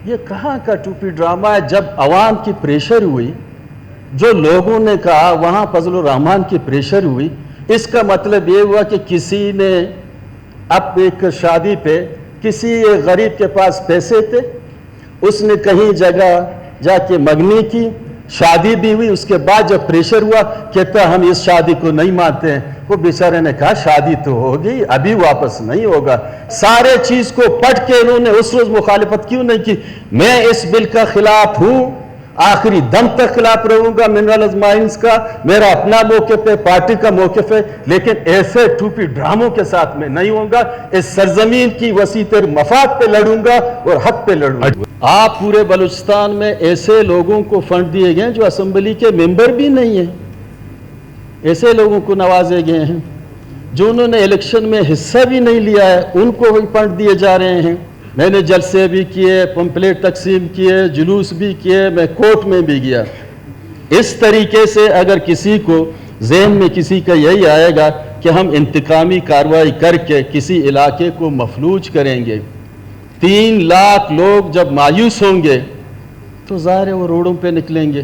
یہ کہاں کا ٹوپی ڈرامہ ہے؟ جب عوام کی پریشر ہوئی، جو لوگوں نے کہا وہاں فضل الرحمان کی پریشر ہوئی، اس کا مطلب یہ ہوا کہ کسی نے اب ایک شادی پہ کسی غریب کے پاس پیسے تھے، اس نے کہیں جگہ جا کے منگنی کی، شادی بھی ہوئی، اس کے بعد جب پریشر ہوا کہتا ہم اس شادی کو نہیں مانتے ہیں۔ وہ بیچارے نے کہا شادی تو ہوگی، ابھی واپس نہیں ہوگا۔ سارے چیز کو پڑھ کے انہوں نے اس روز مخالفت کیوں نہیں کی؟ میں اس بل کا خلاف ہوں، آخری دم تک خلاف رہوں گا منرل مائنز کا، میرا اپنا موقف ہے، پارٹی کا موقف ہے، لیکن ایسے ٹوپی ڈراموں کے ساتھ میں نہیں ہوں گا۔ اس سرزمین کی وسیع تر مفاد پہ لڑوں گا اور حق پہ لڑوں گا۔ آپ پورے بلوچستان میں ایسے لوگوں کو فنڈ دیے گئے جو اسمبلی کے ممبر بھی نہیں ہیں، ایسے لوگوں کو نوازے گئے ہیں جو انہوں نے الیکشن میں حصہ بھی نہیں لیا ہے، ان کو بھی فنڈ دیے جا رہے ہیں۔ میں نے جلسے بھی کیے، پمپلیٹ تقسیم کیے، جلوس بھی کیے، میں کورٹ میں بھی گیا۔ اس طریقے سے اگر کسی کو ذہن میں کسی کا یہی آئے گا کہ ہم انتقامی کارروائی کر کے کسی علاقے کو مفلوج کریں گے، 3 لاکھ لوگ جب مایوس ہوں گے تو ظاہر ہے وہ روڈوں پہ نکلیں گے۔